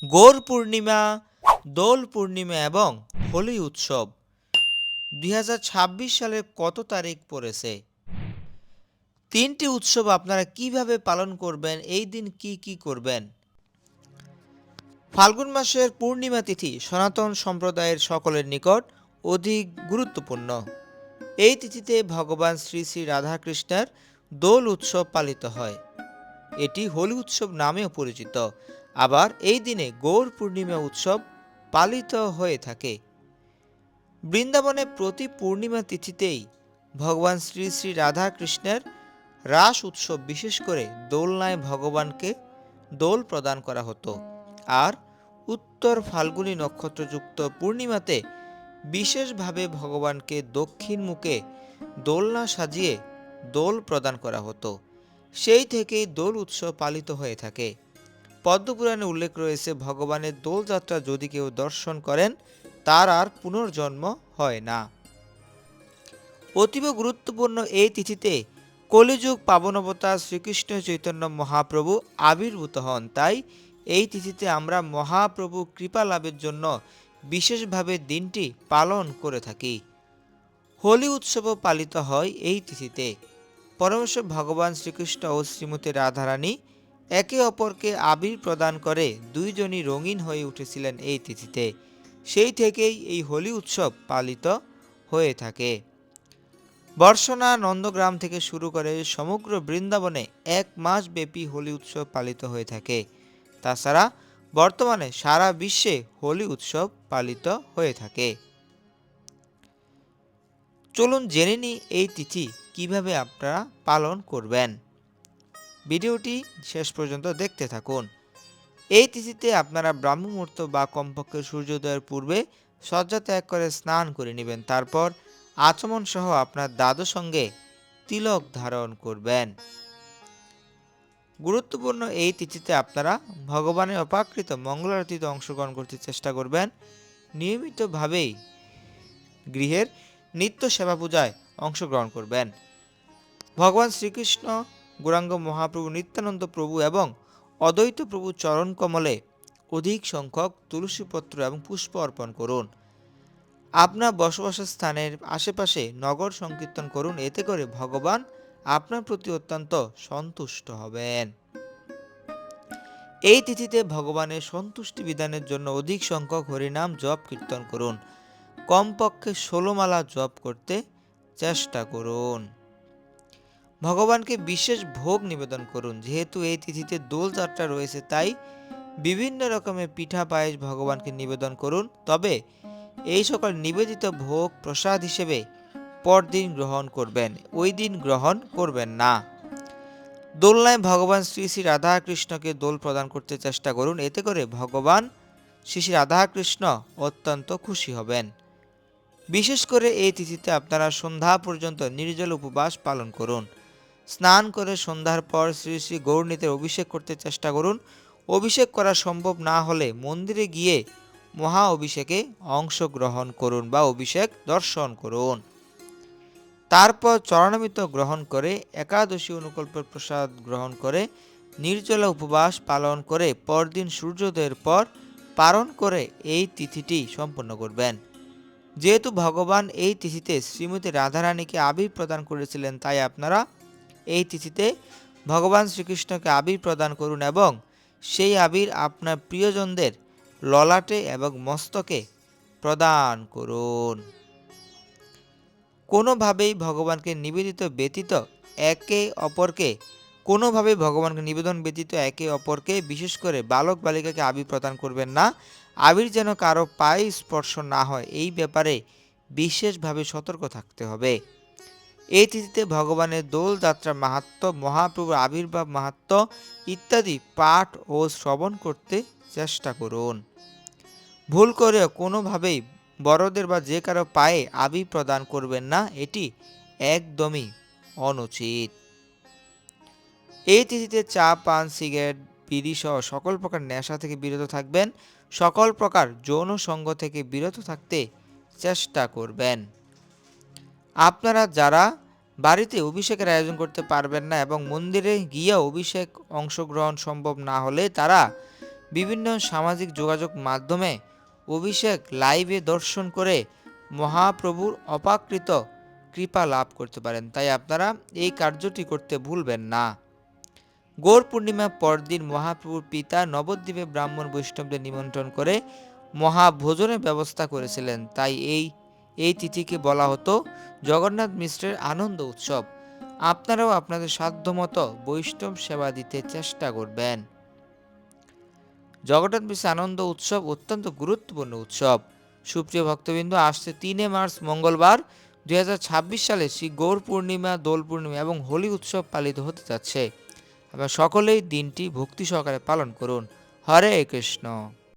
গৌর পূর্ণিমা, দোল পূর্ণিমা এবং হোলি উৎসব 2026 সালের কত তারিখ পড়েছে? তিনটি উৎসব আপনারা কিভাবে পালন করবেন, এই দিন কি কি করবেন? ফাল্গুন মাসের পূর্ণিমা তিথি সনাতন সম্প্রদায়ের সকলের নিকট অধিক গুরুত্বপূর্ণ। এই তিথিতে ভগবান শ্রী শ্রী রাধাকৃষ্ণের দোল উৎসব পালিত হয়। এটি হোলি উৎসব নামেও পরিচিত। আবার এই দিনে গৌর পূর্ণিমা উৎসব পালিত হয়ে থাকে। বৃন্দাবনে প্রতি পূর্ণিমা তিথিতেই ভগবান শ্রী শ্রী রাধাকৃষ্ণের রাস উৎসব, বিশেষ করে দোলনায় ভগবানকে দোল প্রদান করা হতো। আর উত্তর ফাল্গুনী নক্ষত্রযুক্ত পূর্ণিমাতে বিশেষভাবে ভগবানকে দক্ষিণ মুখে দোলনা সাজিয়ে দোল প্রদান করা হতো। সেই থেকেই দোল উৎসব পালিত হয়ে থাকে। পদ্মপুরাণে উল্লেখ রয়েছে, ভগবানের দোলযাত্রা যদি কেউ দর্শন করেন তার আর পুনর্জন্ম হয় না। অতীব গুরুত্বপূর্ণ এই তিথিতে কলিযুগ পাবনবতার শ্রীকৃষ্ণ চৈতন্য মহাপ্রভু আবির্ভূত হন। তাই এই তিথিতে আমরা মহাপ্রভু কৃপা লাভের জন্য বিশেষভাবে দিনটি পালন করে থাকি। হোলি উৎসবও পালিত হয় এই তিথিতে। পরমেশ্বর ভগবান শ্রীকৃষ্ণ ও শ্রীমতী রাধারানী একে অপরকে আবির প্রদান করে দুইজনই রঙিন হয়ে উঠেছিলেন এই তিথিতে। সেই থেকেই এই হোলি উৎসব পালিত হয়ে থাকে। বর্ষনা নন্দগ্রাম থেকে শুরু করে সমগ্র বৃন্দাবনে 1 মাস ব্যাপী হোলি উৎসব পালিত হয়ে থাকে। তাছাড়া বর্তমানে সারা বিশ্বে হোলি উৎসব পালিত হয়ে থাকে। চলুন জেনে নিই এই তিথি কিভাবে আপনারা পালন করবেন। ভিডিওটি শেষ পর্যন্ত দেখতে থাকুন। এই তিথিতে আপনারা ব্রাহ্ম মুহূর্ত বা কমপক্ষে সূর্যোদয়ের পূর্বে শয্যা ত্যাগ করে স্নান করে নেবেন। তারপর আচমন সহ আপনার দাদু সঙ্গে তিলক ধারণ করবেন। গুরুত্বপূর্ণ এই তিথিতে আপনারা ভগবানের অপাকৃত মঙ্গল আরতিতে অংশগ্রহণ করতে চেষ্টা করবেন। নিয়মিতভাবেই গৃহের নিত্য সেবা পূজায় অংশগ্রহণ করবেন। ভগবান শ্রীকৃষ্ণ, গৌরাঙ্গ মহাপ্রভু, নিত্যানন্দ প্রভু এবং অদ্বৈত প্রভু চরণ কমলে অধিক সংখ্যক তুলসীপত্র এবং পুষ্প অর্পণ করুন। আপনার বসবাসের স্থানের আশেপাশে নগর সংকীর্তন করুন। এতে করে ভগবান আপনার প্রতি অত্যন্ত সন্তুষ্ট হবেন। এই তিথিতে ভগবানের সন্তুষ্টি বিধানের জন্য অধিক সংখ্যক হরিনাম জপ কীর্তন করুন। কমপক্ষে 16 মালা জপ করতে চেষ্টা করুন। ভগবানকে বিশেষ ভোগ নিবেদন করুন। যেহেতু এই তিথিতে দোলযাত্রা রয়েছে, তাই বিভিন্ন রকমের পিঠা পায়েস ভগবানকে নিবেদন করুন। তবে এই সকল নিবেদিত ভোগ প্রসাদ হিসেবে পরদিন গ্রহণ করবেন, ওই দিন গ্রহণ করবেন না। দোলনায় ভগবান শ্রী শ্রী রাধাকৃষ্ণকে দোল প্রদান করতে চেষ্টা করুন। এতে করে ভগবান শ্রী শ্রী রাধাকৃষ্ণ অত্যন্ত খুশি হবেন। বিশেষ করে এই তিথিতে আপনারা সন্ধ্যা পর্যন্ত নির্জল উপবাস পালন করুন। স্নান করে সন্ধ্যার পর শ্রী শ্রী গৌরনীতের অভিষেক করতে চেষ্টা করুন। অভিষেক করা সম্ভব না হলে মন্দিরে গিয়ে মহা অভিষেকে অংশগ্রহণ করুন বা অভিষেক দর্শন করুন। তারপর চরণামৃত গ্রহণ করে একাদশী অনুকল্পের প্রসাদ গ্রহণ করে নির্জলা উপবাস পালন করে পরদিন সূর্যোদয়ের পর পালন করে এই তিথিটি সম্পন্ন করবেন। যেহেতু ভগবান এই তিথিতে শ্রীমতী রাধারানীকে আবির প্রদান করেছিলেন, তাই আপনারা এই তিথিতে ভগবান শ্রীকৃষ্ণকে আবির প্রদান করুন এবং সেই আবির আপনার প্রিয়জনদের ললাটে এবং মস্তকে প্রদান করুন। কোনোভাবেই ভগবানকে নিবেদিত ব্যতীত একে অপরকে বিশেষ করে বালক বালিকাকে আবির প্রদান করবেন না। আবির যেন কারো পায়ে স্পর্শ না হয়, এই ব্যাপারে বিশেষভাবে সতর্ক থাকতে হবে। এই তিথিতে ভগবানের দোল যাত্রা মাহাত্ম্য, মহাপ্রভুর আবির্ভাব মাহাত্ম্য ইত্যাদি পাঠ ও শ্রবণ করতে চেষ্টা করুন। ভুল করেও কোনোভাবেই বড়দের বা যে কারো পায়ে আবির প্রদান করবেন না, এটি একদমই অনুচিত। এই তিথিতে চা, পান, সিগারেট, বিড়ি সহ সকল প্রকার নেশা থেকে বিরত থাকবেন। সকল প্রকার যৌন সঙ্গ থেকে বিরত থাকতে চেষ্টা করবেন। আপনারা যারা বাড়িতে অভিষেকের আয়োজন করতে পারবেন না এবং মন্দিরে গিয়েও অভিষেক অংশগ্রহণ সম্ভব না হলে তারা বিভিন্ন সামাজিক যোগাযোগ মাধ্যমে অভিষেক লাইভে দর্শন করে মহাপ্রভুর অপাকৃত কৃপা লাভ করতে পারেন। তাই আপনারা এই কার্যটি করতে ভুলবেন না। গৌর পূর্ণিমা পরদিন মহাপ্রভুর পিতা নবদ্বীপে ব্রাহ্মণ বৈষ্ণবদের নিমন্ত্রণ করে মহাভোজনের ব্যবস্থা করেছিলেন। তাই এই তিথিকে বলা হতো জগন্নাথ মিশ্রের আনন্দ উৎসব। আপনারাও আপনাদের সাধ্যমতো বৈষ্ণব সেবা দিতে চেষ্টা করবেন। জগন্নাথ মিশ্রের আনন্দ উৎসব অত্যন্ত গুরুত্বপূর্ণ উৎসব। সুপ্রিয় ভক্তবৃন্দ, আসছে 3 মার্চ মঙ্গলবার 2026 সালে শ্রী গৌর পূর্ণিমা, দোল পূর্ণিমা এবং হোলি উৎসব পালিত হতে যাচ্ছে। আপনারা সকলেই দিনটি ভক্তি সহকারে পালন করুন। হরে কৃষ্ণ।